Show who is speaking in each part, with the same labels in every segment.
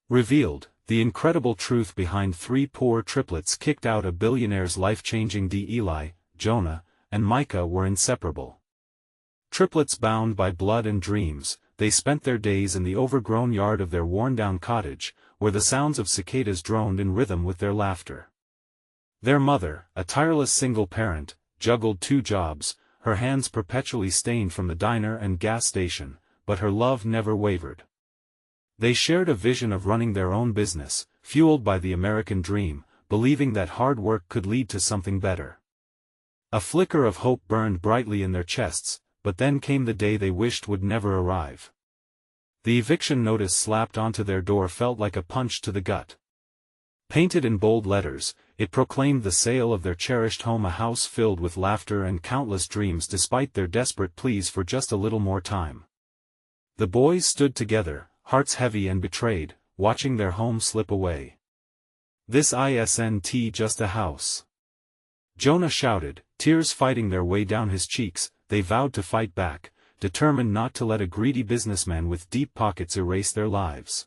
Speaker 1: Revealed, the incredible truth behind three poor triplets kicked out a billionaire's life-changing Eli, Jonah, and Micah were inseparable. Triplets bound by blood and dreams, they spent their days in the overgrown yard of their worn-down cottage, where the sounds of cicadas droned in rhythm with their laughter. Their mother, a tireless single parent, juggled two jobs, her hands perpetually stained from the diner and gas station, but her love never wavered. They shared a vision of running their own business, fueled by the American dream, believing that hard work could lead to something better. A flicker of hope burned brightly in their chests, but then came the day they wished would never arrive. The eviction notice slapped onto their door felt like a punch to the gut. Painted in bold letters, it proclaimed the sale of their cherished home, a house filled with laughter and countless dreams despite their desperate pleas for just a little more time. The boys stood together, hearts heavy and betrayed, watching their home slip away. "This isn't just a house," Jonah shouted, tears fighting their way down his cheeks. They vowed to fight back, determined not to let a greedy businessman with deep pockets erase their lives.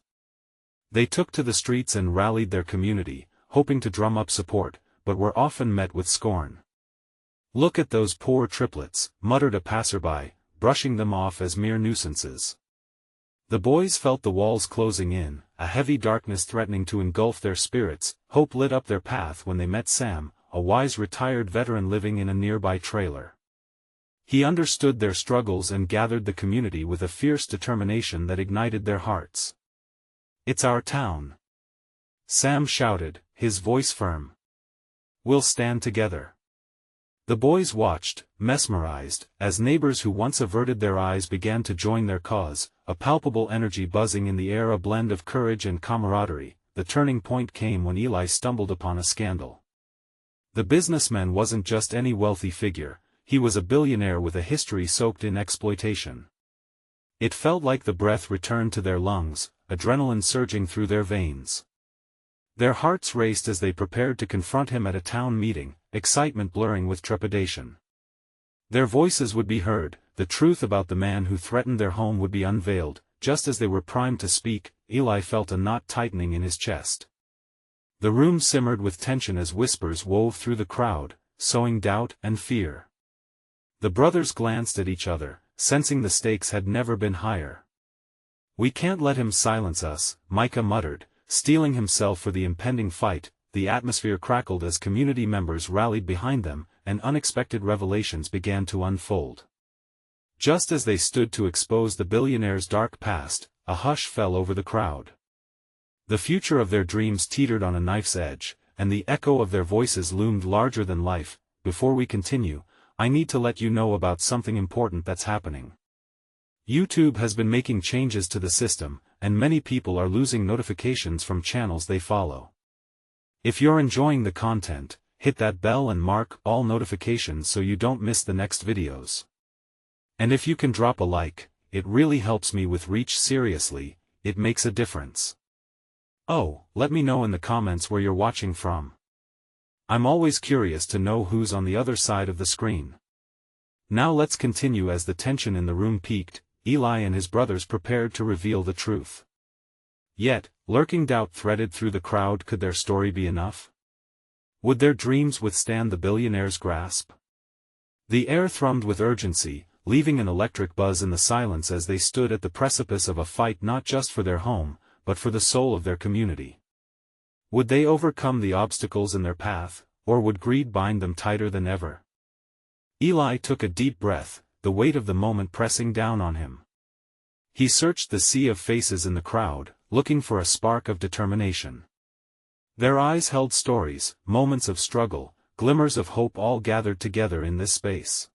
Speaker 1: They took to the streets and rallied their community, hoping to drum up support, but were often met with scorn. "Look at those poor triplets," muttered a passerby, brushing them off as mere nuisances. The boys felt the walls closing in, a heavy darkness threatening to engulf their spirits. Hope lit up their path when they met Sam, a wise retired veteran living in a nearby trailer. He understood their struggles and gathered the community with a fierce determination that ignited their hearts. "It's our town," Sam shouted, his voice firm. "We'll stand together." The boys watched, mesmerized, as neighbors who once averted their eyes began to join their cause, a palpable energy buzzing in the air, a blend of courage and camaraderie. The turning point came when Eli stumbled upon a scandal. The businessman wasn't just any wealthy figure, he was a billionaire with a history soaked in exploitation. It felt like the breath returned to their lungs, adrenaline surging through their veins. Their hearts raced as they prepared to confront him at a town meeting, excitement blurring with trepidation. Their voices would be heard, the truth about the man who threatened their home would be unveiled. Just as they were primed to speak, Eli felt a knot tightening in his chest. The room simmered with tension as whispers wove through the crowd, sowing doubt and fear. The brothers glanced at each other, sensing the stakes had never been higher. "We can't let him silence us," Micah muttered, steeling himself for the impending fight. The atmosphere crackled as community members rallied behind them, and unexpected revelations began to unfold. Just as they stood to expose the billionaire's dark past, a hush fell over the crowd. The future of their dreams teetered on a knife's edge, and the echo of their voices loomed larger than life. "Before we continue, I need to let you know about something important that's happening. YouTube has been making changes to the system, and many people are losing notifications from channels they follow. If you're enjoying the content, hit that bell and mark all notifications so you don't miss the next videos. And if you can drop a like, it really helps me with reach. Seriously, it makes a difference. Oh, let me know in the comments where you're watching from. I'm always curious to know who's on the other side of the screen." Now let's continue. As the tension in the room peaked, Eli and his brothers prepared to reveal the truth. Yet, lurking doubt threaded through the crowd. Could their story be enough? Would their dreams withstand the billionaire's grasp? The air thrummed with urgency, leaving an electric buzz in the silence as they stood at the precipice of a fight not just for their home, but for the soul of their community. Would they overcome the obstacles in their path, or would greed bind them tighter than ever? Eli took a deep breath, the weight of the moment pressing down on him. He searched the sea of faces in the crowd, looking for a spark of determination. Their eyes held stories, moments of struggle, glimmers of hope, all gathered together in this space.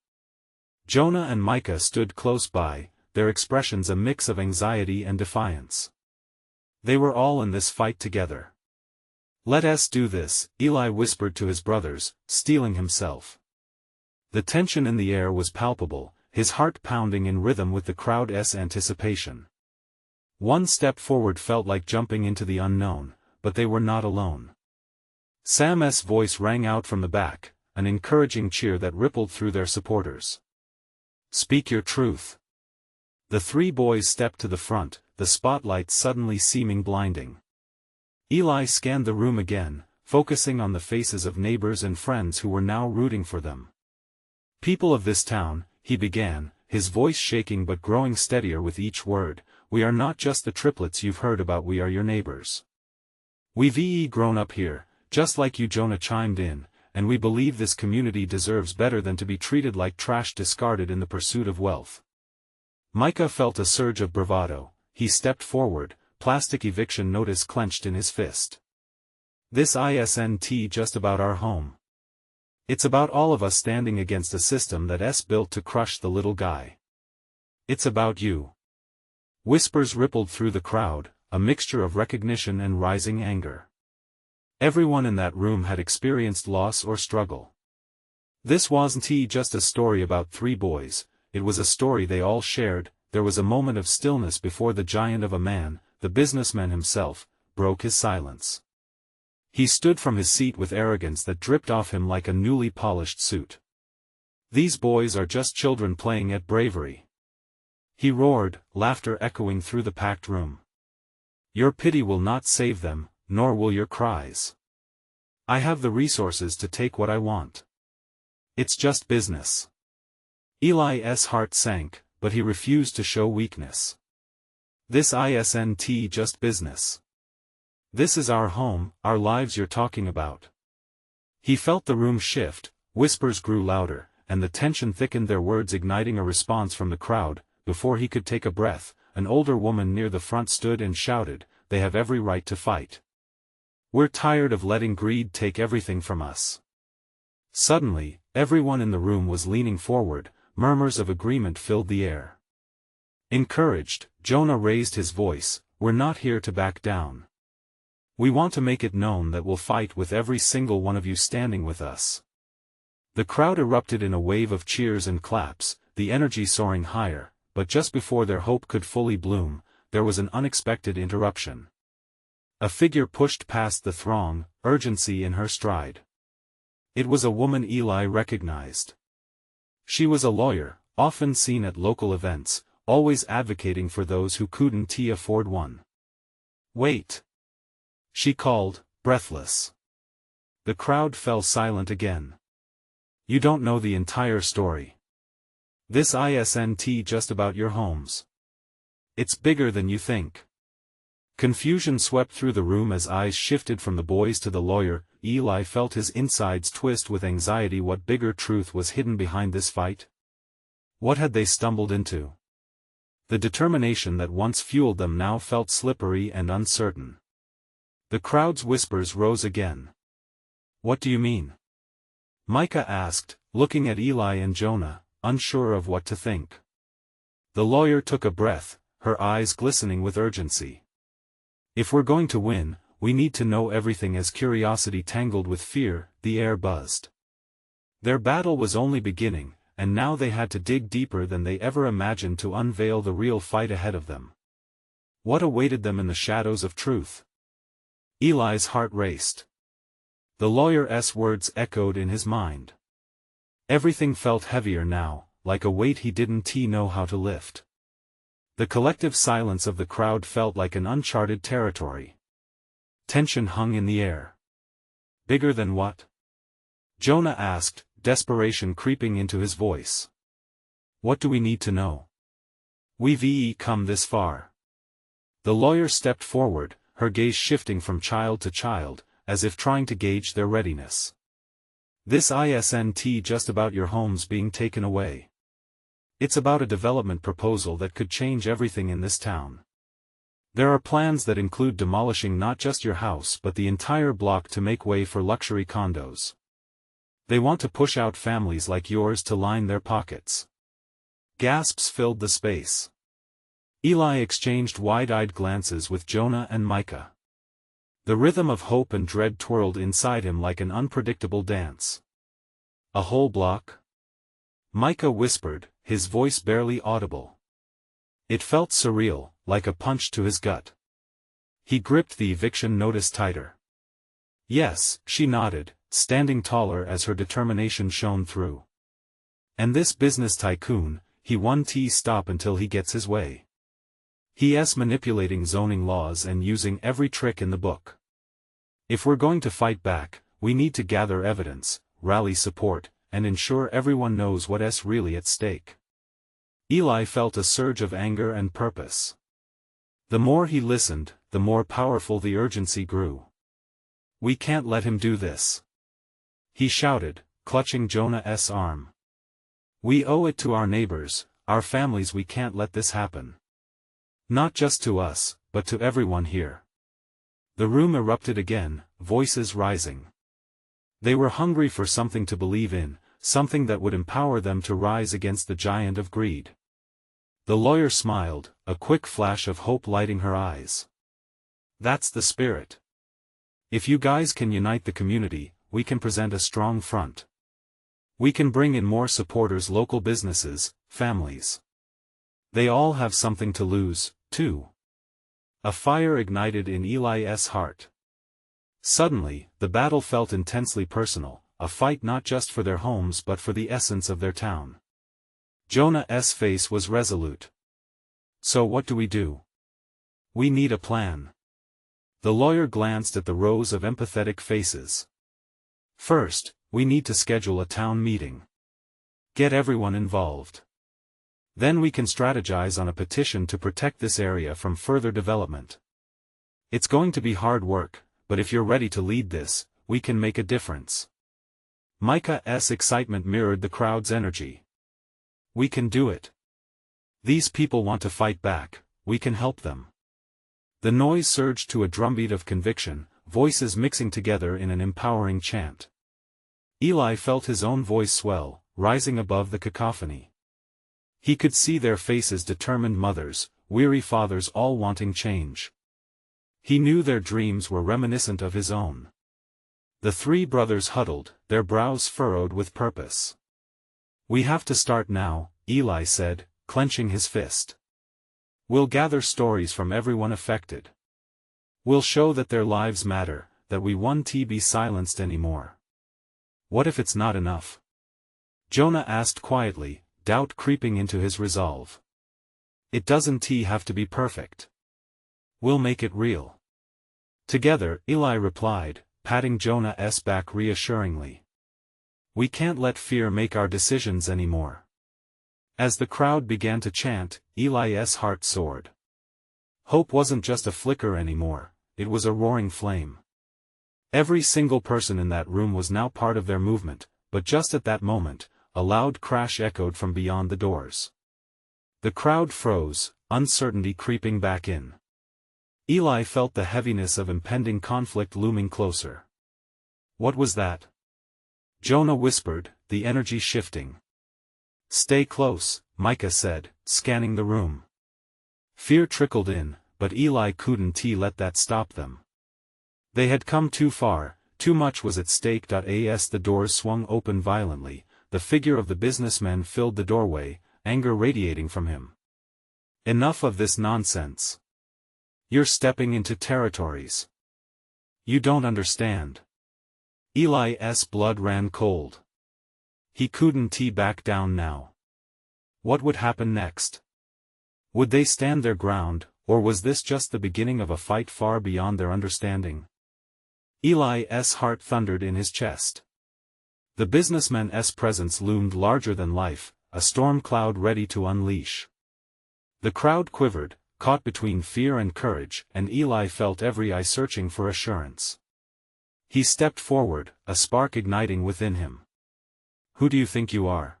Speaker 1: Jonah and Micah stood close by, their expressions a mix of anxiety and defiance. They were all in this fight together. "Let us do this," Eli whispered to his brothers, steeling himself. The tension in the air was palpable, his heart pounding in rhythm with the crowd's anticipation. One step forward felt like jumping into the unknown, but they were not alone. Sam's voice rang out from the back, an encouraging cheer that rippled through their supporters. "Speak your truth." The three boys stepped to the front, the spotlight suddenly seeming blinding. Eli scanned the room again, focusing on the faces of neighbors and friends who were now rooting for them. "People of this town," he began, his voice shaking but growing steadier with each word, "we are not just the triplets you've heard about, we are your neighbors. We've grown up here, just like you." Jonah chimed in, "and we believe this community deserves better than to be treated like trash discarded in the pursuit of wealth." Micah felt a surge of bravado. He stepped forward, plastic eviction notice clenched in his fist. "This isn't just about our home. It's about all of us standing against a system that's built to crush the little guy. It's about you." Whispers rippled through the crowd, a mixture of recognition and rising anger. Everyone in that room had experienced loss or struggle. This wasn't just a story about three boys, it was a story they all shared. There was a moment of stillness before the giant of a man, the businessman himself, broke his silence. He stood from his seat with arrogance that dripped off him like a newly polished suit. "These boys are just children playing at bravery," he roared, laughter echoing through the packed room. "Your pity will not save them, nor will your cries. I have the resources to take what I want. It's just business." Eli's heart sank, but he refused to show weakness. "This isn't just business. This is our home, our lives you're talking about." He felt the room shift, whispers grew louder, and the tension thickened, their words igniting a response from the crowd. Before he could take a breath, an older woman near the front stood and shouted, "They have every right to fight. We're tired of letting greed take everything from us." Suddenly, everyone in the room was leaning forward, murmurs of agreement filled the air. Encouraged, Jonah raised his voice, "We're not here to back down. We want to make it known that we'll fight with every single one of you standing with us." The crowd erupted in a wave of cheers and claps, the energy soaring higher, but just before their hope could fully bloom, there was an unexpected interruption. A figure pushed past the throng, urgency in her stride. It was a woman Eli recognized. She was a lawyer, often seen at local events, always advocating for those who couldn't afford one. "Wait!" she called, breathless. The crowd fell silent again. "You don't know the entire story. This isn't just about your homes. It's bigger than you think." Confusion swept through the room as eyes shifted from the boys to the lawyer. Eli felt his insides twist with anxiety. What bigger truth was hidden behind this fight? What had they stumbled into? The determination that once fueled them now felt slippery and uncertain. The crowd's whispers rose again. "What do you mean?" Micah asked, looking at Eli and Jonah, unsure of what to think. The lawyer took a breath, her eyes glistening with urgency. "If we're going to win, we need to know everything." As curiosity tangled with fear, the air buzzed. Their battle was only beginning, and now they had to dig deeper than they ever imagined to unveil the real fight ahead of them. What awaited them in the shadows of truth? Eli's heart raced. The lawyer's words echoed in his mind. Everything felt heavier now, like a weight he didn't know how to lift. The collective silence of the crowd felt like an uncharted territory. Tension hung in the air. "Bigger than what?" Jonah asked, desperation creeping into his voice. "What do we need to know? We've come this far." The lawyer stepped forward, her gaze shifting from child to child, as if trying to gauge their readiness. "This isn't just about your homes being taken away. It's about a development proposal that could change everything in this town. There are plans that include demolishing not just your house but the entire block to make way for luxury condos. They want to push out families like yours to line their pockets." Gasps filled the space. Eli exchanged wide-eyed glances with Jonah and Micah. The rhythm of hope and dread twirled inside him like an unpredictable dance. "A whole block?" Micah whispered, his voice barely audible. It felt surreal, like a punch to his gut. He gripped the eviction notice tighter. "Yes," she nodded, standing taller as her determination shone through. "And this business tycoon, he won't stop until he gets his way. He's manipulating zoning laws and using every trick in the book. If we're going to fight back, we need to gather evidence, rally support, and ensure everyone knows what's really at stake. Eli felt a surge of anger and purpose. The more he listened, the more powerful the urgency grew. We can't let him do this, he shouted, clutching Jonah's arm. We owe it to our neighbors, our families. We can't let this happen. Not just to us, but to everyone here. The room erupted again, voices rising. They were hungry for something to believe in, something that would empower them to rise against the giant of greed. The lawyer smiled, a quick flash of hope lighting her eyes. That's the spirit. If you guys can unite the community, we can present a strong front. We can bring in more supporters, local businesses, families. They all have something to lose, too. A fire ignited in Eli's heart. Suddenly, the battle felt intensely personal, a fight not just for their homes but for the essence of their town. Jonah's face was resolute. So what do we do? We need a plan. The lawyer glanced at the rows of empathetic faces. First, we need to schedule a town meeting. Get everyone involved. Then we can strategize on a petition to protect this area from further development. It's going to be hard work, but if you're ready to lead this, we can make a difference. Micah's excitement mirrored the crowd's energy. We can do it. These people want to fight back, we can help them. The noise surged to a drumbeat of conviction, voices mixing together in an empowering chant. Eli felt his own voice swell, rising above the cacophony. He could see their faces, determined mothers, weary fathers, all wanting change. He knew their dreams were reminiscent of his own. The three brothers huddled, their brows furrowed with purpose. We have to start now, Eli said, clenching his fist. We'll gather stories from everyone affected. We'll show that their lives matter, that we won't be silenced anymore. What if it's not enough? Jonah asked quietly, doubt creeping into his resolve. It doesn't have to be perfect. We'll make it real. Together, Eli replied, patting Jonah's back reassuringly. We can't let fear make our decisions anymore. As the crowd began to chant, Eli's heart soared. Hope wasn't just a flicker anymore, it was a roaring flame. Every single person in that room was now part of their movement, but just at that moment, a loud crash echoed from beyond the doors. The crowd froze, uncertainty creeping back in. Eli felt the heaviness of impending conflict looming closer. What was that? Jonah whispered, the energy shifting. Stay close, Micah said, scanning the room. Fear trickled in, but Eli couldn't let that stop them. They had come too far, too much was at stake. As the doors swung open violently, the figure of the businessman filled the doorway, anger radiating from him. Enough of this nonsense. You're stepping into territories you don't understand. Eli's blood ran cold. He couldn't back down now. What would happen next? Would they stand their ground, or was this just the beginning of a fight far beyond their understanding? Eli's heart thundered in his chest. The businessman's presence loomed larger than life, a storm cloud ready to unleash. The crowd quivered, caught between fear and courage, and Eli felt every eye searching for assurance. He stepped forward, a spark igniting within him. Who do you think you are?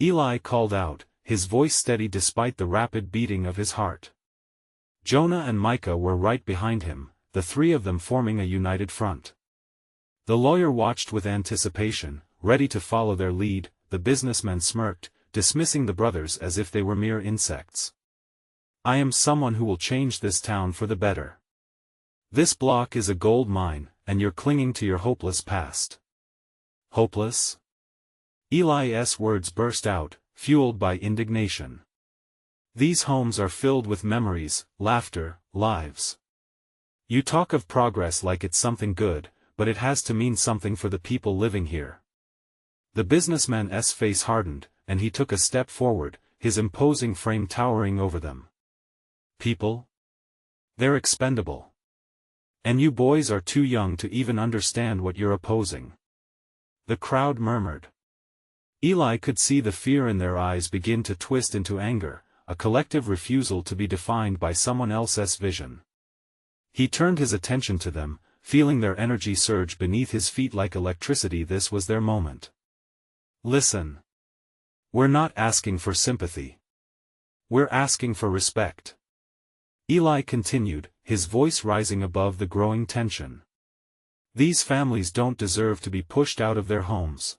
Speaker 1: Eli called out, his voice steady despite the rapid beating of his heart. Jonah and Micah were right behind him, the three of them forming a united front. The lawyer watched with anticipation, ready to follow their lead. The businessman smirked, dismissing the brothers as if they were mere insects. I am someone who will change this town for the better. This block is a gold mine, and you're clinging to your hopeless past. Hopeless? Eli's words burst out, fueled by indignation. These homes are filled with memories, laughter, lives. You talk of progress like it's something good, but it has to mean something for the people living here. The businessman's face hardened, and he took a step forward, his imposing frame towering over them. People? They're expendable. And you boys are too young to even understand what you're opposing. The crowd murmured. Eli could see the fear in their eyes begin to twist into anger, a collective refusal to be defined by someone else's vision. He turned his attention to them, feeling their energy surge beneath his feet like electricity. This was their moment. Listen. We're not asking for sympathy. We're asking for respect. Eli continued, his voice rising above the growing tension. These families don't deserve to be pushed out of their homes.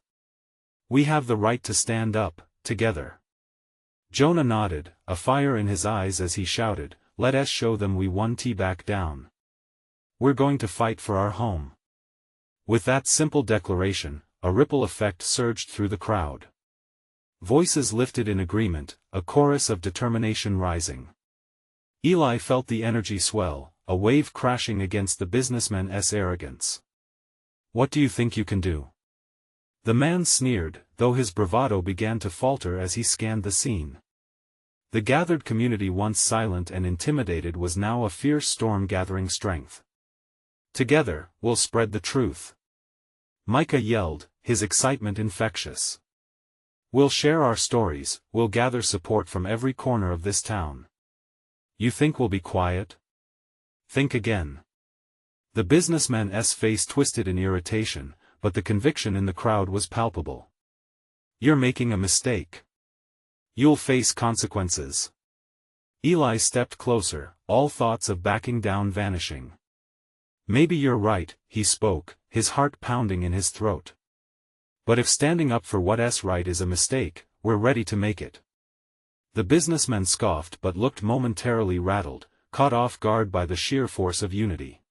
Speaker 1: We have the right to stand up, together. Jonah nodded, a fire in his eyes as he shouted, "Let us show them we won. Back down. We're going to fight for our home." With that simple declaration, a ripple effect surged through the crowd. Voices lifted in agreement, a chorus of determination rising. Eli felt the energy swell, a wave crashing against the businessman's arrogance. "What do you think you can do?" The man sneered, though his bravado began to falter as he scanned the scene. The gathered community, once silent and intimidated, was now a fierce storm gathering strength. "Together, we'll spread the truth," Micah yelled, his excitement infectious. "We'll share our stories, we'll gather support from every corner of this town." "You think we'll be quiet? Think again." The businessman's face twisted in irritation, but the conviction in the crowd was palpable. "You're making a mistake. You'll face consequences." Eli stepped closer, all thoughts of backing down vanishing. "Maybe you're right," he spoke, his heart pounding in his throat. "But if standing up for what's right is a mistake, we're ready to make it." The businessman scoffed but looked momentarily rattled, caught off guard by the sheer force of unity.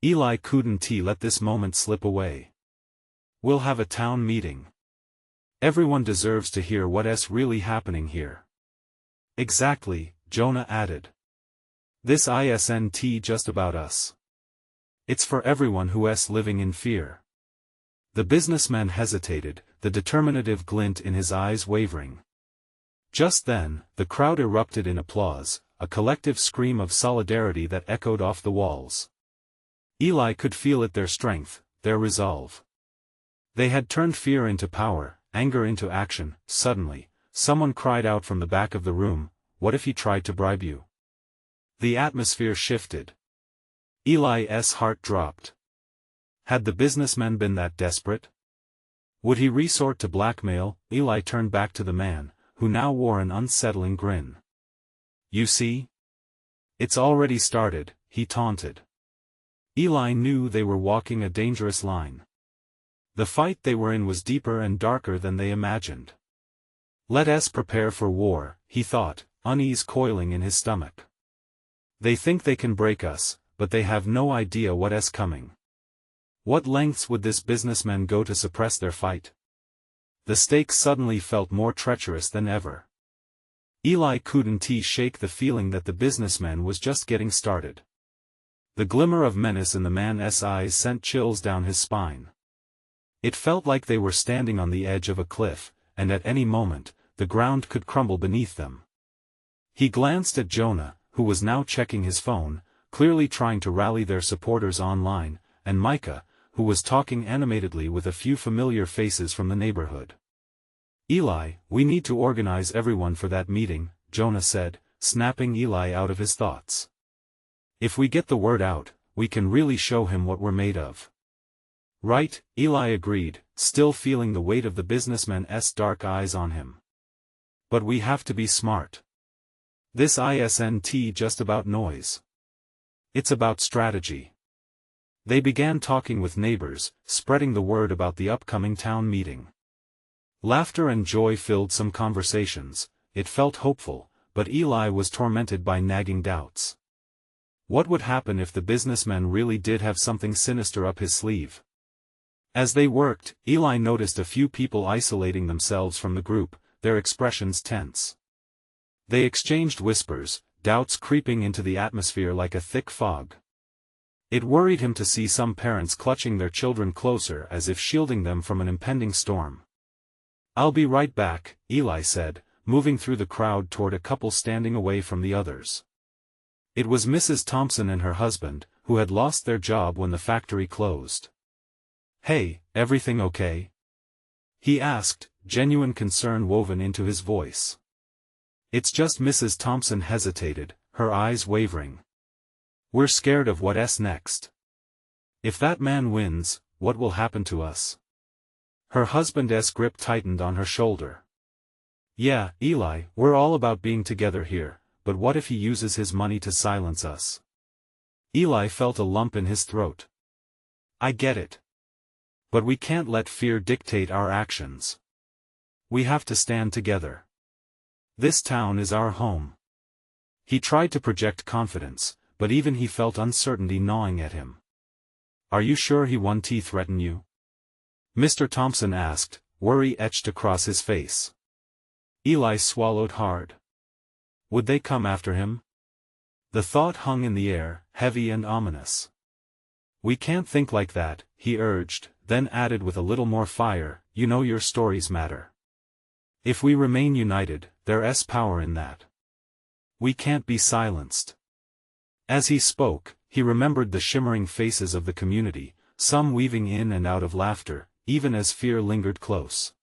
Speaker 1: Eli couldn't let this moment slip away. "We'll have a town meeting. Everyone deserves to hear what's really happening here." "Exactly," Jonah added. "This isn't just about us. It's for everyone who's living in fear." The businessman hesitated, the determinative glint in his eyes wavering. Just then, the crowd erupted in applause, a collective scream of solidarity that echoed off the walls. Eli could feel it, their strength, their resolve. They had turned fear into power, anger into action. Suddenly, someone cried out from the back of the room, "What if he tried to bribe you?" The atmosphere shifted. Eli's heart dropped. Had the businessman been that desperate? Would he resort to blackmail? Eli turned back to the man, who now wore an unsettling grin. "You see? It's already started," he taunted. Eli knew they were walking a dangerous line. The fight they were in was deeper and darker than they imagined. "Let us prepare for war," he thought, unease coiling in his stomach. "They think they can break us, but they have no idea what's coming." What lengths would this businessman go to suppress their fight? The stakes suddenly felt more treacherous than ever. Eli couldn't shake the feeling that the businessman was just getting started. The glimmer of menace in the man's eyes sent chills down his spine. It felt like they were standing on the edge of a cliff, and at any moment, the ground could crumble beneath them. He glanced at Jonah, who was now checking his phone, clearly trying to rally their supporters online, and Micah, who was talking animatedly with a few familiar faces from the neighborhood. "Eli, we need to organize everyone for that meeting," Jonah said, snapping Eli out of his thoughts. "If we get the word out, we can really show him what we're made of." "Right," Eli agreed, still feeling the weight of the businessman's dark eyes on him. "But we have to be smart. This isn't just about noise. It's about strategy." They began talking with neighbors, spreading the word about the upcoming town meeting. Laughter and joy filled some conversations. It felt hopeful, but Eli was tormented by nagging doubts. What would happen if the businessman really did have something sinister up his sleeve? As they worked, Eli noticed a few people isolating themselves from the group, their expressions tense. They exchanged whispers, doubts creeping into the atmosphere like a thick fog. It worried him to see some parents clutching their children closer as if shielding them from an impending storm. "I'll be right back," Eli said, moving through the crowd toward a couple standing away from the others. It was Mrs. Thompson and her husband, who had lost their job when the factory closed. "Hey, everything okay?" he asked, genuine concern woven into his voice. "It's just," Mrs. Thompson hesitated, her eyes wavering. "We're scared of what's next. If that man wins, what will happen to us?" Her husband's grip tightened on her shoulder. "Yeah, Eli, we're all about being together here, but what if he uses his money to silence us?" Eli felt a lump in his throat. "I get it. But we can't let fear dictate our actions. We have to stand together. This town is our home." He tried to project confidence, but even he felt uncertainty gnawing at him. "Are you sure he won't threaten you?" Mr. Thompson asked, worry etched across his face. Eli swallowed hard. Would they come after him? The thought hung in the air, heavy and ominous. "We can't think like that," he urged, then added with a little more fire, "You know your stories matter. If we remain united, there's power in that. We can't be silenced." As he spoke, he remembered the shimmering faces of the community, some weaving in and out of laughter, even as fear lingered close.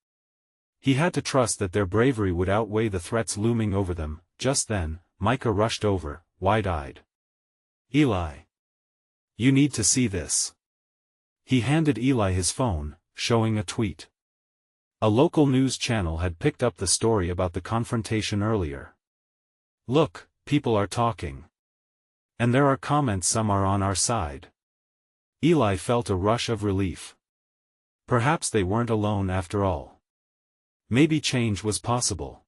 Speaker 1: He had to trust that their bravery would outweigh the threats looming over them. Just then, Micah rushed over, wide-eyed. "Eli! You need to see this." He handed Eli his phone, showing a tweet. A local news channel had picked up the story about the confrontation earlier. "Look, people are talking. And there are comments, some are on our side." Eli felt a rush of relief. Perhaps they weren't alone after all. Maybe change was possible.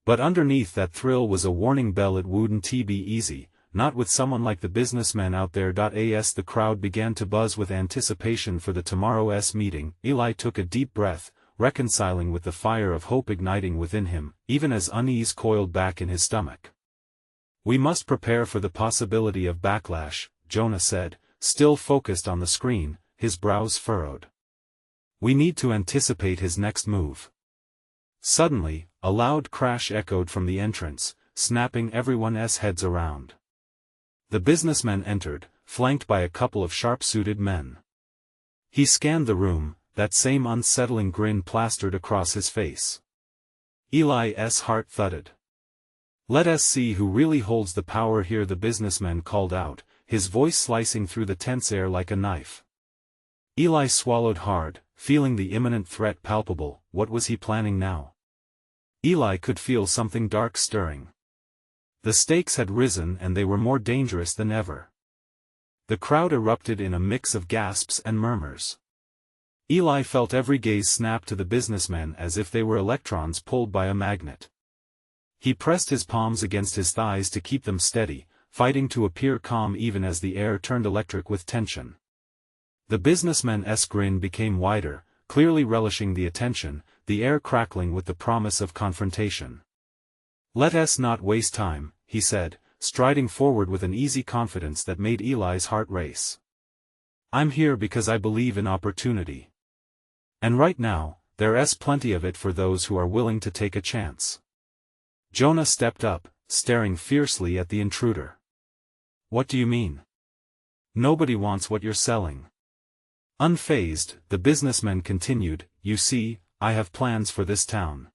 Speaker 1: But underneath that thrill was a warning bell. It wouldn't be easy, not with someone like the businessman out there. As the crowd began to buzz with anticipation for the tomorrow's meeting, Eli took a deep breath, reconciling with the fire of hope igniting within him, even as unease coiled back in his stomach. "We must prepare for the possibility of backlash," Jonah said, still focused on the screen, his brows furrowed. "We need to anticipate his next move." Suddenly, a loud crash echoed from the entrance, snapping everyone's heads around. The businessman entered, flanked by a couple of sharp-suited men. He scanned the room, that same unsettling grin plastered across his face. Eli's heart thudded. "Let us see who really holds the power here," the businessman called out, his voice slicing through the tense air like a knife. Eli swallowed hard, feeling the imminent threat palpable. What was he planning now? Eli could feel something dark stirring. The stakes had risen and they were more dangerous than ever. The crowd erupted in a mix of gasps and murmurs. Eli felt every gaze snap to the businessman as if they were electrons pulled by a magnet. He pressed his palms against his thighs to keep them steady, fighting to appear calm even as the air turned electric with tension. The businessman's grin became wider, clearly relishing the attention, the air crackling with the promise of confrontation. "Let us not waste time," he said, striding forward with an easy confidence that made Eli's heart race. "I'm here because I believe in opportunity. And right now, there's plenty of it for those who are willing to take a chance." Jonah stepped up, staring fiercely at the intruder. "What do you mean? Nobody wants what you're selling." Unfazed, the businessman continued, "You see, I have plans for this town.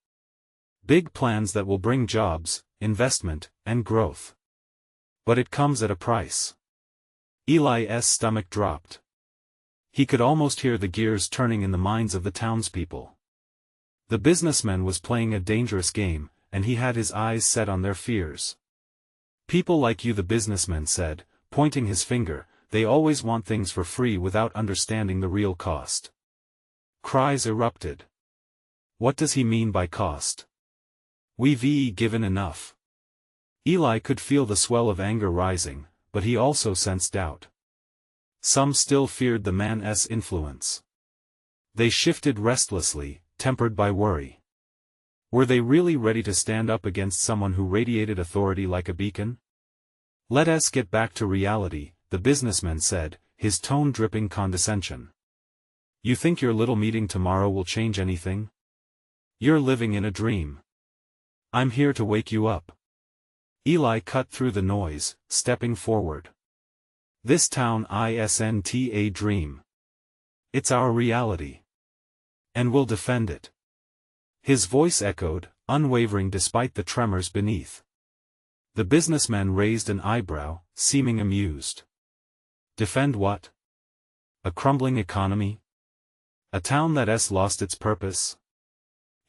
Speaker 1: Big plans that will bring jobs, investment, and growth. But it comes at a price." Eli's stomach dropped. He could almost hear the gears turning in the minds of the townspeople. The businessman was playing a dangerous game, and he had his eyes set on their fears. "People like you," the businessman said, pointing his finger, "they always want things for free without understanding the real cost." Cries erupted. What does he mean by cost? We've given enough. Eli could feel the swell of anger rising, but he also sensed doubt. Some still feared the man's influence. They shifted restlessly, tempered by worry. Were they really ready to stand up against someone who radiated authority like a beacon? "Let us get back to reality," the businessman said, his tone dripping condescension. "You think your little meeting tomorrow will change anything? You're living in a dream. I'm here to wake you up." Eli cut through the noise, stepping forward. This town isn't a dream. It's our reality. And we'll defend it. His voice echoed, unwavering despite the tremors beneath. The businessman raised an eyebrow, seeming amused. Defend what? A crumbling economy? A town that's lost its purpose?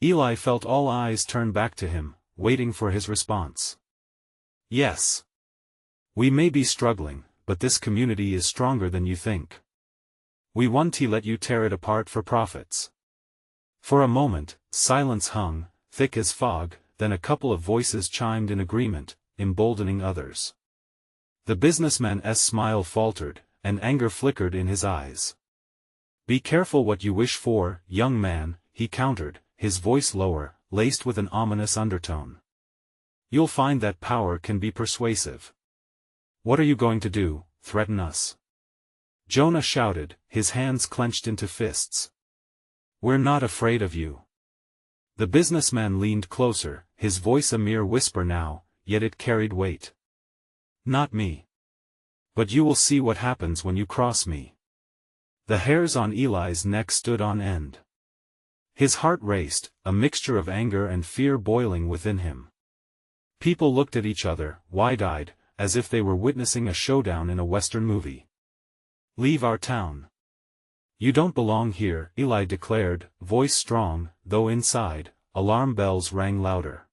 Speaker 1: Eli felt all eyes turn back to him, waiting for his response. Yes. We may be struggling, but this community is stronger than you think. We won't let you tear it apart for profits. For a moment, silence hung, thick as fog, then a couple of voices chimed in agreement, emboldening others. The businessman's smile faltered, and anger flickered in his eyes. Be careful what you wish for, young man, he countered, his voice lower, laced with an ominous undertone. You'll find that power can be persuasive. What are you going to do, threaten us? Jonah shouted, his hands clenched into fists. We're not afraid of you. The businessman leaned closer, his voice a mere whisper now, yet it carried weight. Not me. But you will see what happens when you cross me. The hairs on Eli's neck stood on end. His heart raced, a mixture of anger and fear boiling within him. People looked at each other, wide-eyed, as if they were witnessing a showdown in a Western movie. Leave our town. You don't belong here, Eli declared, voice strong, though inside, alarm bells rang louder.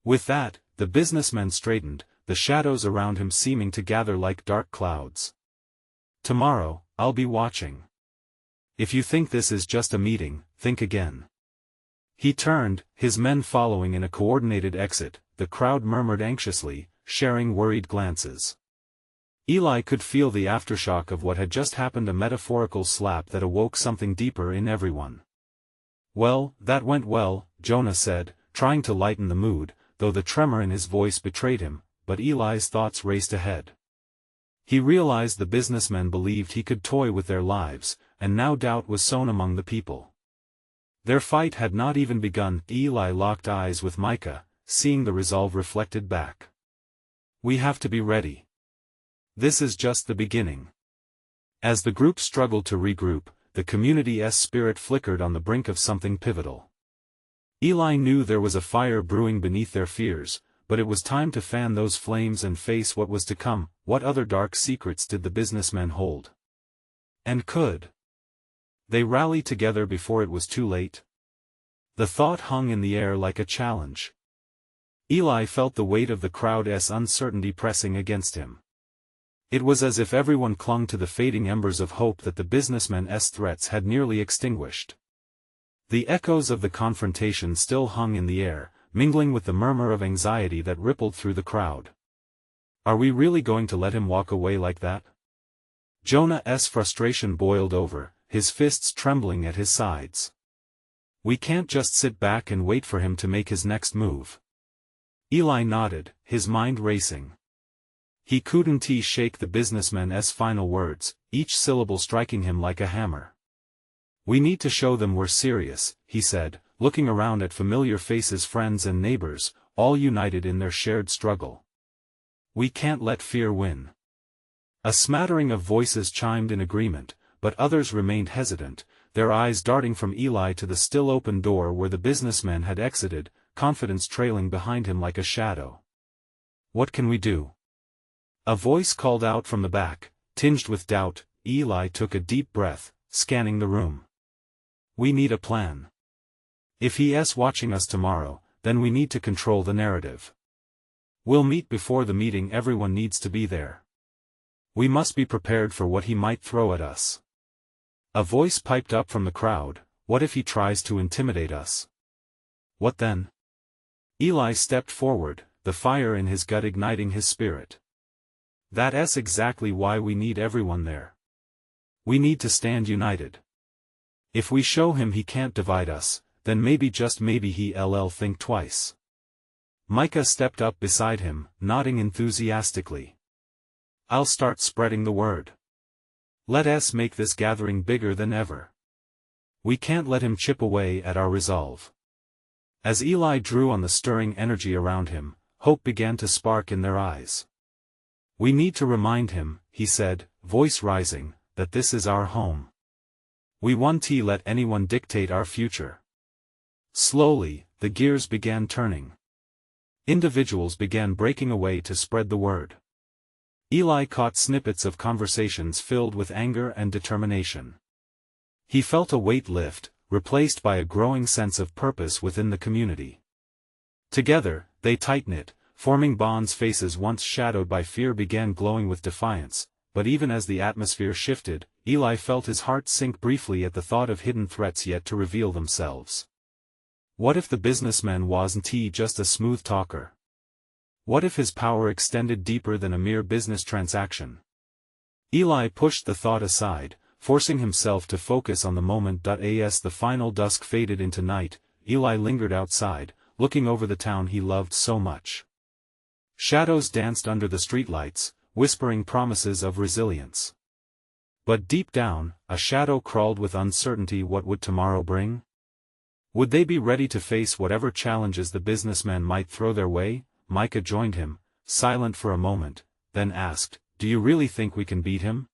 Speaker 1: With that, the businessman straightened, the shadows around him seeming to gather like dark clouds. Tomorrow, I'll be watching. If you think this is just a meeting, think again. He turned, his men following in a coordinated exit, the crowd murmured anxiously, sharing worried glances. Eli could feel the aftershock of what had just happened, a metaphorical slap that awoke something deeper in everyone. Well, that went well, Jonah said, trying to lighten the mood, though the tremor in his voice betrayed him, but Eli's thoughts raced ahead. He realized the businessmen believed he could toy with their lives, and now doubt was sown among the people. Their fight had not even begun. Eli locked eyes with Micah, seeing the resolve reflected back. We have to be ready. This is just the beginning. As the group struggled to regroup, the community's spirit flickered on the brink of something pivotal. Eli knew there was a fire brewing beneath their fears, but it was time to fan those flames and face what was to come. What other dark secrets did the businessmen hold? And could they rally together before it was too late? The thought hung in the air like a challenge. Eli felt the weight of the crowd's uncertainty pressing against him. It was as if everyone clung to the fading embers of hope that the businessmen's threats had nearly extinguished. The echoes of the confrontation still hung in the air, mingling with the murmur of anxiety that rippled through the crowd. Are we really going to let him walk away like that? Jonah's frustration boiled over, his fists trembling at his sides. We can't just sit back and wait for him to make his next move. Eli nodded, his mind racing. He couldn't shake the businessman's final words, each syllable striking him like a hammer. We need to show them we're serious, he said, looking around at familiar faces, friends and neighbors, all united in their shared struggle. We can't let fear win. A smattering of voices chimed in agreement, but others remained hesitant, their eyes darting from Eli to the still open door where the businessman had exited, confidence trailing behind him like a shadow. What can we do? A voice called out from the back, tinged with doubt. Eli took a deep breath, scanning the room. We need a plan. If he's watching us tomorrow, then we need to control the narrative. We'll meet before the meeting, everyone needs to be there. We must be prepared for what he might throw at us. A voice piped up from the crowd, what if he tries to intimidate us? What then? Eli stepped forward, the fire in his gut igniting his spirit. That's exactly why we need everyone there. We need to stand united. If we show him he can't divide us, then maybe, just maybe, he'll think twice. Micah stepped up beside him, nodding enthusiastically. I'll start spreading the word. Let us make this gathering bigger than ever. We can't let him chip away at our resolve. As Eli drew on the stirring energy around him, hope began to spark in their eyes. We need to remind him, he said, voice rising, that this is our home. We won't let anyone dictate our future. Slowly, the gears began turning. Individuals began breaking away to spread the word. Eli caught snippets of conversations filled with anger and determination. He felt a weight lift, replaced by a growing sense of purpose within the community. Together, they tight-knit, forming bonds. Faces once shadowed by fear began glowing with defiance, but even as the atmosphere shifted, Eli felt his heart sink briefly at the thought of hidden threats yet to reveal themselves. What if the businessman wasn't just a smooth talker? What if his power extended deeper than a mere business transaction? Eli pushed the thought aside, forcing himself to focus on the moment. As the final dusk faded into night, Eli lingered outside, looking over the town he loved so much. Shadows danced under the streetlights, whispering promises of resilience. But deep down, a shadow crawled with uncertainty. What would tomorrow bring? Would they be ready to face whatever challenges the businessman might throw their way? Micah joined him, silent for a moment, then asked, "Do you really think we can beat him?"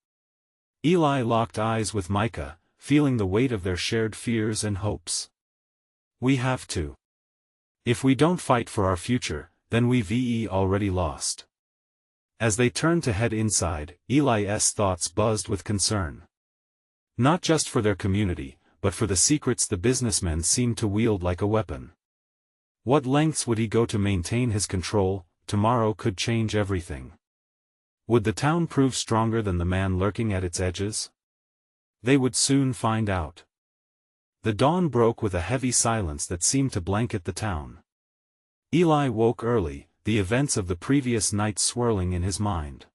Speaker 1: Eli locked eyes with Micah, feeling the weight of their shared fears and hopes. "We have to. If we don't fight for our future, then we've already lost." As they turned to head inside, Eli's thoughts buzzed with concern. Not just for their community, but for the secrets the businessman seemed to wield like a weapon. What lengths would he go to maintain his control? Tomorrow could change everything. Would the town prove stronger than the man lurking at its edges? They would soon find out. The dawn broke with a heavy silence that seemed to blanket the town. Eli woke early, the events of the previous night swirling in his mind.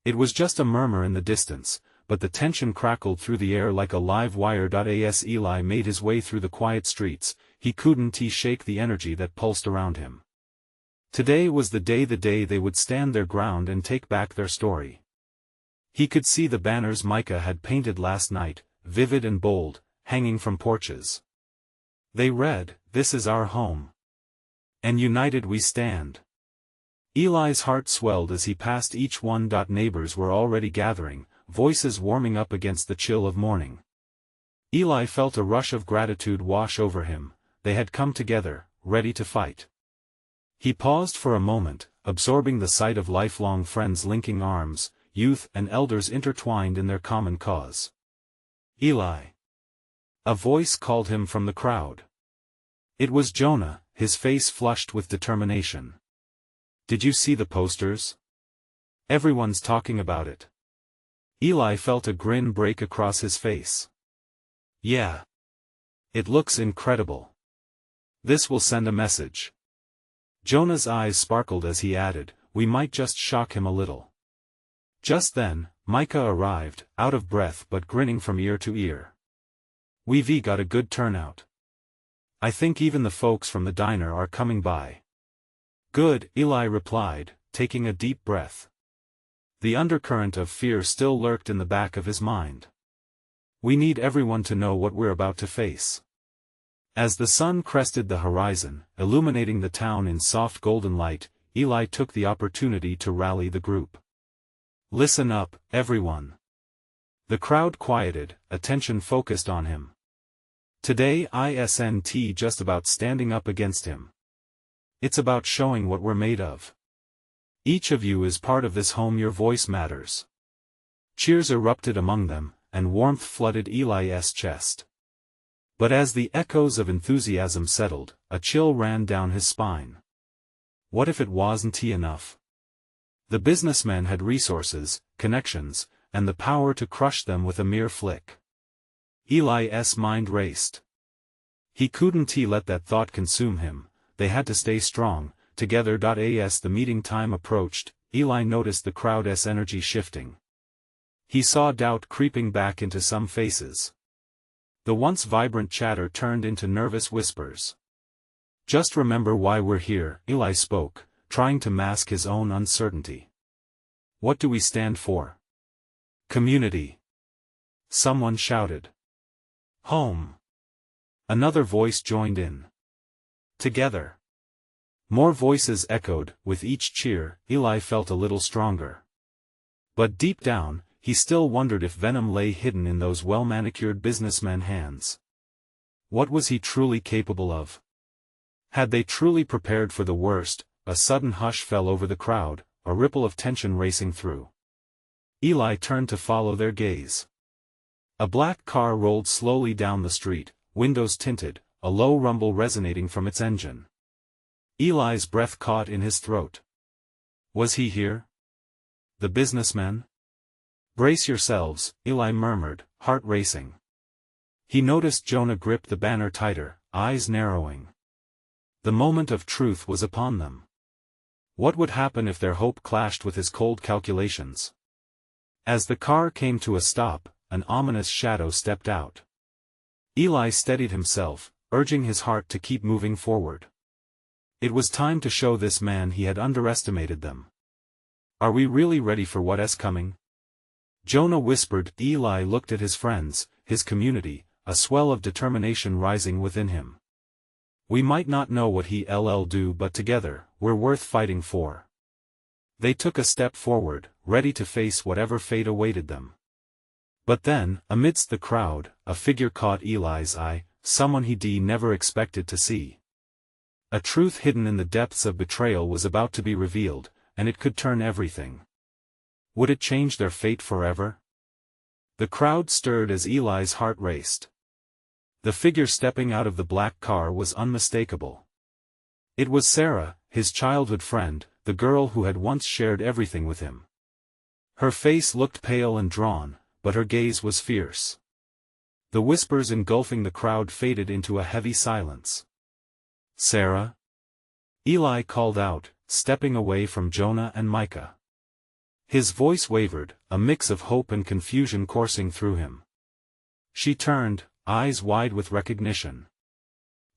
Speaker 1: It was just a murmur in the distance, but the tension crackled through the air like a live wire. As Eli made his way through the quiet streets, he couldn't shake the energy that pulsed around him. Today was the day they would stand their ground and take back their story. He could see the banners Micah had painted last night, vivid and bold, hanging from porches. They read, "This is our home. And united we stand." Eli's heart swelled as he passed each one. Neighbors were already gathering, voices warming up against the chill of morning. Eli felt a rush of gratitude wash over him. They had come together, ready to fight. He paused for a moment, absorbing the sight of lifelong friends linking arms, youth and elders intertwined in their common cause. "Eli!" A voice called him from the crowd. It was Jonah, his face flushed with determination. "Did you see the posters? Everyone's talking about it." Eli felt a grin break across his face. "Yeah. It looks incredible. This will send a message." Jonah's eyes sparkled as he added, "We might just shock him a little." Just then, Micah arrived, out of breath but grinning from ear to ear. "We've got a good turnout. I think even the folks from the diner are coming by." "Good," Eli replied, taking a deep breath. The undercurrent of fear still lurked in the back of his mind. "We need everyone to know what we're about to face." As the sun crested the horizon, illuminating the town in soft golden light, Eli took the opportunity to rally the group. "Listen up, everyone." The crowd quieted, attention focused on him. Today isn't just about standing up against him. It's about showing what we're made of. Each of you is part of this home. Your voice matters. Cheers erupted among them, and warmth flooded Eli's chest. But as the echoes of enthusiasm settled, a chill ran down his spine. What if it wasn't enough? The businessman had resources, connections, and the power to crush them with a mere flick. Eli's mind raced. He couldn't let that thought consume him. They had to stay strong, together. As the meeting time approached, Eli noticed the crowd's energy shifting. He saw doubt creeping back into some faces. The once vibrant chatter turned into nervous whispers. "Just remember why we're here," Eli spoke, trying to mask his own uncertainty. "What do we stand for?" "Community," someone shouted. "Home," another voice joined in. "Together." More voices echoed. With each cheer, Eli felt a little stronger. But deep down, he still wondered if venom lay hidden in those well-manicured businessmen's hands. What was he truly capable of? Had they truly prepared for the worst? A sudden hush fell over the crowd, a ripple of tension racing through. Eli turned to follow their gaze. A black car rolled slowly down the street, windows tinted, a low rumble resonating from its engine. Eli's breath caught in his throat. Was he here? The businessman? Brace yourselves, Eli murmured, heart racing. He noticed Jonah grip the banner tighter, eyes narrowing. The moment of truth was upon them. What would happen if their hope clashed with his cold calculations? As the car came to a stop, an ominous shadow stepped out. Eli steadied himself, urging his heart to keep moving forward. It was time to show this man he had underestimated them. Are we really ready for what's coming? Jonah whispered. Eli looked at his friends, his community, a swell of determination rising within him. We might not know what he'll do, but together, we're worth fighting for. They took a step forward, ready to face whatever fate awaited them. But then, amidst the crowd, a figure caught Eli's eye, someone he'd never expected to see. A truth hidden in the depths of betrayal was about to be revealed, and it could turn everything. Would it change their fate forever? The crowd stirred as Eli's heart raced. The figure stepping out of the black car was unmistakable. It was Sarah, his childhood friend, the girl who had once shared everything with him. Her face looked pale and drawn, but her gaze was fierce. The whispers engulfing the crowd faded into a heavy silence. Sarah? Eli called out, stepping away from Jonah and Micah. His voice wavered, a mix of hope and confusion coursing through him. She turned, eyes wide with recognition.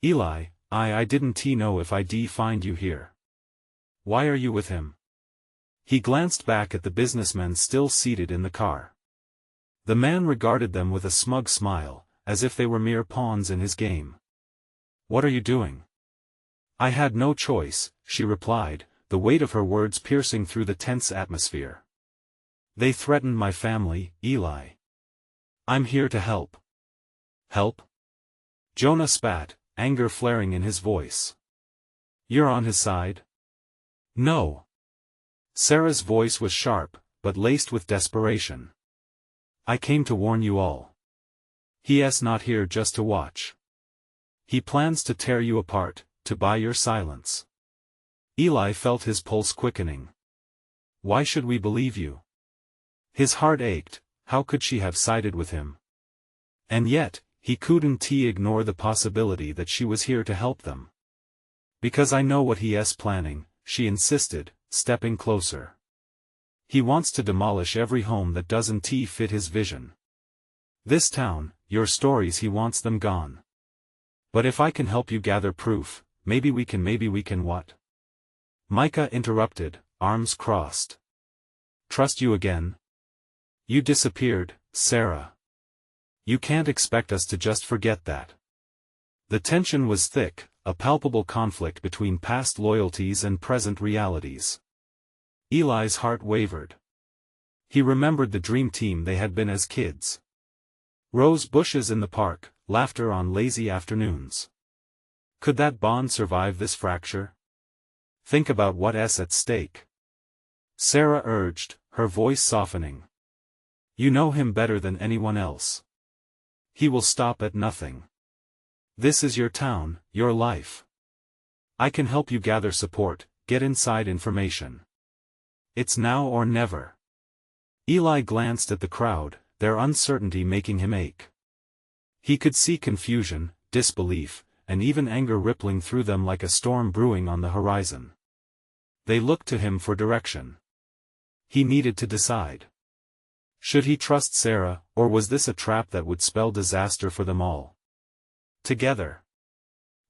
Speaker 1: Eli, I didn't know if I'd find you here. Why are you with him? He glanced back at the businessmen still seated in the car. The man regarded them with a smug smile, as if they were mere pawns in his game. What are you doing? I had no choice, she replied, the weight of her words piercing through the tense atmosphere. They threatened my family, Eli. I'm here to help. Help? Jonah spat, anger flaring in his voice. You're on his side? No. Sarah's voice was sharp, but laced with desperation. I came to warn you all. He's not here just to watch. He plans to tear you apart, to buy your silence. Eli felt his pulse quickening. Why should we believe you? His heart ached. How could she have sided with him? And yet, he couldn't ignore the possibility that she was here to help them. Because I know what he's planning, she insisted, stepping closer. He wants to demolish every home that doesn't fit his vision. This town, your stories, he wants them gone. But if I can help you gather proof, maybe we can what? Micah interrupted, arms crossed. Trust you again? You disappeared, Sarah. You can't expect us to just forget that. The tension was thick, a palpable conflict between past loyalties and present realities. Eli's heart wavered. He remembered the dream team they had been as kids. Rose bushes in the park, laughter on lazy afternoons. Could that bond survive this fracture? Think about what's at stake. Sarah urged, her voice softening. You know him better than anyone else. He will stop at nothing. This is your town, your life. I can help you gather support, get inside information. It's now or never. Eli glanced at the crowd, their uncertainty making him ache. He could see confusion, disbelief, and even anger rippling through them like a storm brewing on the horizon. They looked to him for direction. He needed to decide. Should he trust Sarah, or was this a trap that would spell disaster for them all? Together.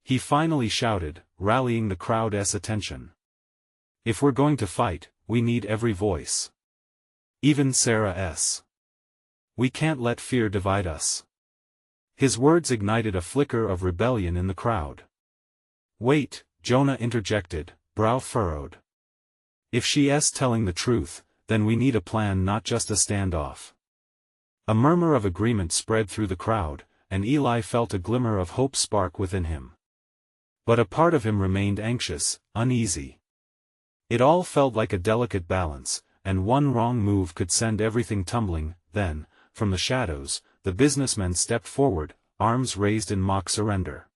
Speaker 1: He finally shouted, rallying the crowd's attention. If we're going to fight, we need every voice. Even Sarah's. We can't let fear divide us. His words ignited a flicker of rebellion in the crowd. Wait, Jonah interjected, brow furrowed. If she's telling the truth, then we need a plan, not just a standoff. A murmur of agreement spread through the crowd, and Eli felt a glimmer of hope spark within him. But a part of him remained anxious, uneasy. It all felt like a delicate balance, and one wrong move could send everything tumbling. Then, from the shadows, the businessman stepped forward, arms raised in mock surrender.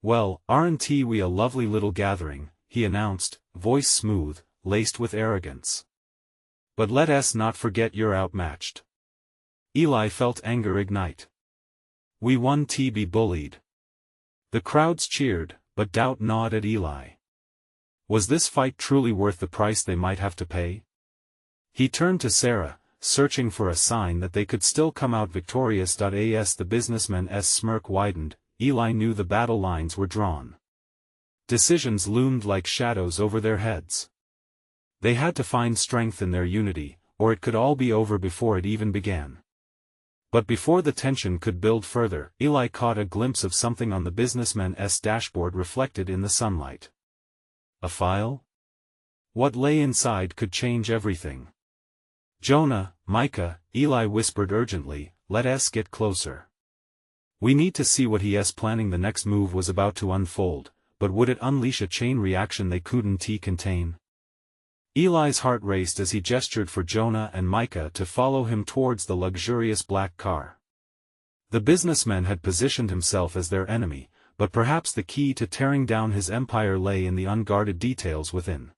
Speaker 1: "Well, aren't we a lovely little gathering," he announced, voice smooth, laced with arrogance. "But let us not forget you're outmatched." Eli felt anger ignite. "We won to be bullied." The crowds cheered, but doubt gnawed at Eli. Was this fight truly worth the price they might have to pay? He turned to Sarah, searching for a sign that they could still come out victorious. As the businessman's smirk widened, Eli knew the battle lines were drawn. Decisions loomed like shadows over their heads. They had to find strength in their unity, or it could all be over before it even began. But before the tension could build further, Eli caught a glimpse of something on the businessman's dashboard reflected in the sunlight. A file? What lay inside could change everything. "Jonah, Micah," Eli whispered urgently, "let us get closer. We need to see what he's planning." The next move was about to unfold, but would it unleash a chain reaction they couldn't contain? Eli's heart raced as he gestured for Jonah and Micah to follow him towards the luxurious black car. The businessman had positioned himself as their enemy, but perhaps the key to tearing down his empire lay in the unguarded details within.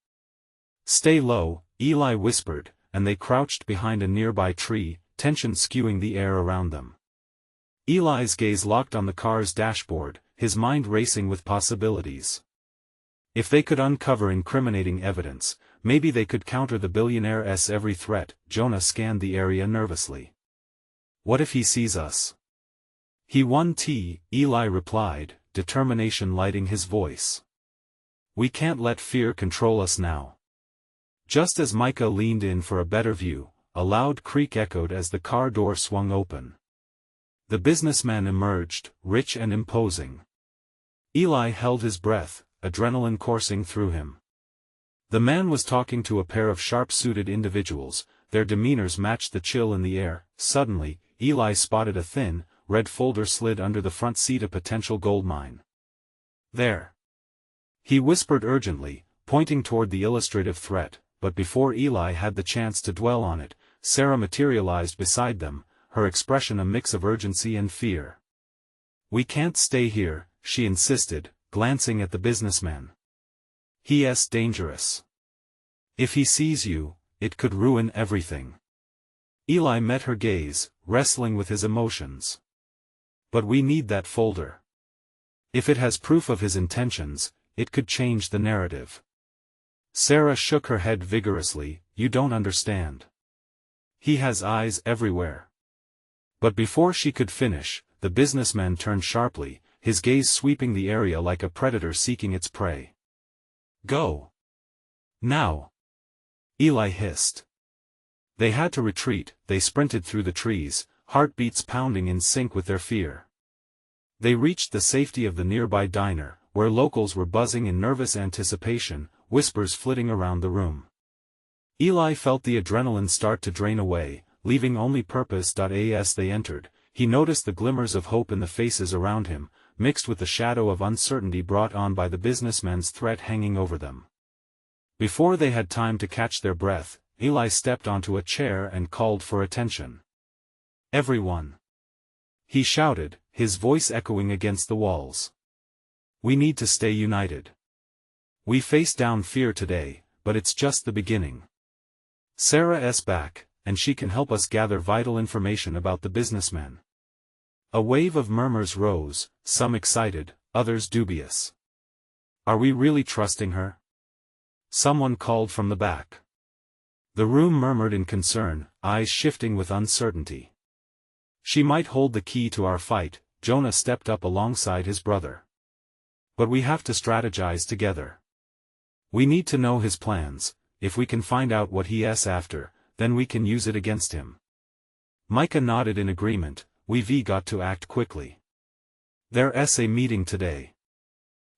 Speaker 1: "Stay low," Eli whispered, and they crouched behind a nearby tree, tension skewing the air around them. Eli's gaze locked on the car's dashboard, his mind racing with possibilities. If they could uncover incriminating evidence, maybe they could counter the billionaire's every threat. Jonah scanned the area nervously. "What if he sees us?" "He won't," Eli replied, determination lighting his voice. "We can't let fear control us now." Just as Micah leaned in for a better view, a loud creak echoed as the car door swung open. The businessman emerged, rich and imposing. Eli held his breath, adrenaline coursing through him. The man was talking to a pair of sharp-suited individuals, their demeanors matched the chill in the air. Suddenly, Eli spotted a thin, red folder slid under the front seat, a potential goldmine. "There!" he whispered urgently, pointing toward the illustrative threat, but before Eli had the chance to dwell on it, Sarah materialized beside them, her expression a mix of urgency and fear. "We can't stay here," she insisted, glancing at the businessman. "He's dangerous. If he sees you, it could ruin everything." Eli met her gaze, wrestling with his emotions. "But we need that folder. If it has proof of his intentions, it could change the narrative." Sarah shook her head vigorously. "You don't understand. He has eyes everywhere." But before she could finish, the businessman turned sharply, his gaze sweeping the area like a predator seeking its prey. "Go. Now!" Eli hissed. They had to retreat. They sprinted through the trees, heartbeats pounding in sync with their fear. They reached the safety of the nearby diner, where locals were buzzing in nervous anticipation, whispers flitting around the room. Eli felt the adrenaline start to drain away, leaving only purpose. As they entered, he noticed the glimmers of hope in the faces around him, mixed with the shadow of uncertainty brought on by the businessman's threat hanging over them. Before they had time to catch their breath, Eli stepped onto a chair and called for attention. "Everyone!" he shouted, his voice echoing against the walls. "We need to stay united. We face down fear today, but it's just the beginning. Sarah's back, and she can help us gather vital information about the businessman." A wave of murmurs rose, some excited, others dubious. "Are we really trusting her?" someone called from the back. The room murmured in concern, eyes shifting with uncertainty. "She might hold the key to our fight," Jonah stepped up alongside his brother. "But we have to strategize together. We need to know his plans. If we can find out what he's after, then we can use it against him." Micah nodded in agreement. "We've got to act quickly. There's a meeting today.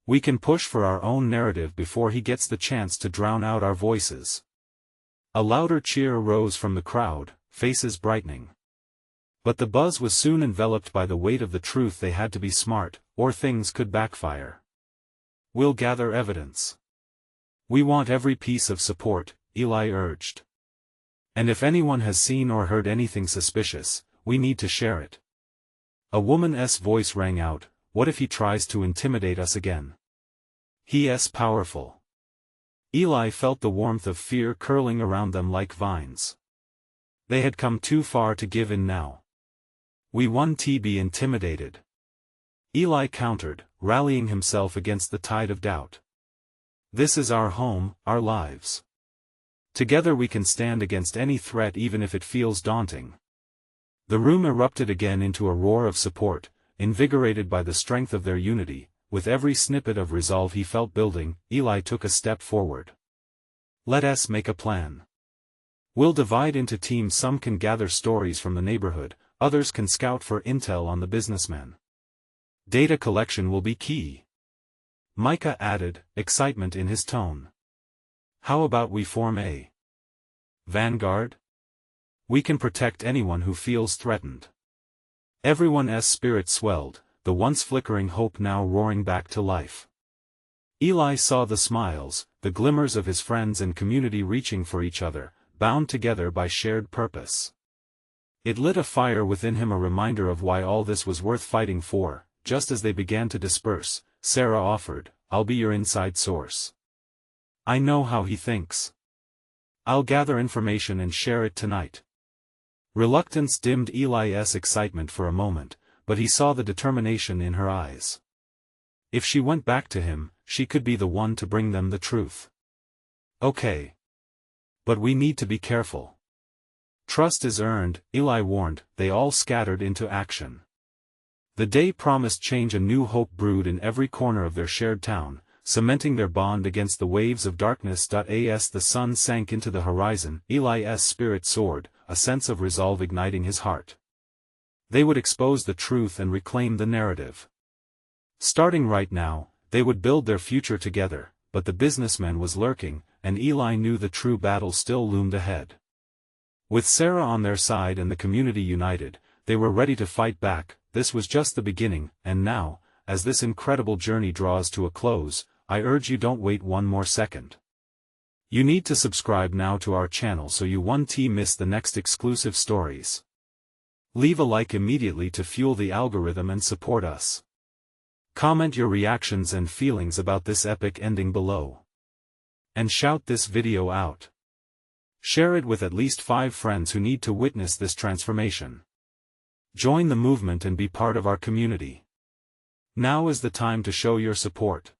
Speaker 1: We can push for our own narrative before he gets the chance to drown out our voices." A louder cheer arose from the crowd, faces brightening. But the buzz was soon enveloped by the weight of the truth: they had to be smart, or things could backfire. "We'll gather evidence. We want every piece of support," Eli urged. "And if anyone has seen or heard anything suspicious, we need to share it." A woman's voice rang out, "What if he tries to intimidate us again? He's powerful." Eli felt the warmth of fear curling around them like vines. They had come too far to give in now. "We won't be intimidated," Eli countered, rallying himself against the tide of doubt. "This is our home, our lives. Together we can stand against any threat, even if it feels daunting." The room erupted again into a roar of support, invigorated by the strength of their unity. With every snippet of resolve he felt building, Eli took a step forward. "Let us make a plan. We'll divide into teams. Some can gather stories from the neighborhood, others can scout for intel on the businessmen. Data collection will be key." Micah added, excitement in his tone. "How about we form a vanguard? We can protect anyone who feels threatened." Everyone's spirit swelled, the once flickering hope now roaring back to life. Eli saw the smiles, the glimmers of his friends and community reaching for each other, bound together by shared purpose. It lit a fire within him, a reminder of why all this was worth fighting for. Just as they began to disperse, Sarah offered, "I'll be your inside source. I know how he thinks. I'll gather information and share it tonight." Reluctance dimmed Eli's excitement for a moment, but he saw the determination in her eyes. If she went back to him, she could be the one to bring them the truth. "Okay. But we need to be careful. Trust is earned," Eli warned. They all scattered into action. The day promised change. A new hope brewed in every corner of their shared town, cementing their bond against the waves of darkness. As the sun sank into the horizon, Eli's spirit soared, a sense of resolve igniting his heart. They would expose the truth and reclaim the narrative. Starting right now, they would build their future together, but the businessman was lurking, and Eli knew the true battle still loomed ahead. With Sarah on their side and the community united, they were ready to fight back. This was just the beginning, and now, as this incredible journey draws to a close, I urge you, don't wait one more second. You need to subscribe now to our channel so you won't miss the next exclusive stories. Leave a like immediately to fuel the algorithm and support us. Comment your reactions and feelings about this epic ending below. And shout this video out. Share it with at least 5 friends who need to witness this transformation. Join the movement and be part of our community. Now is the time to show your support.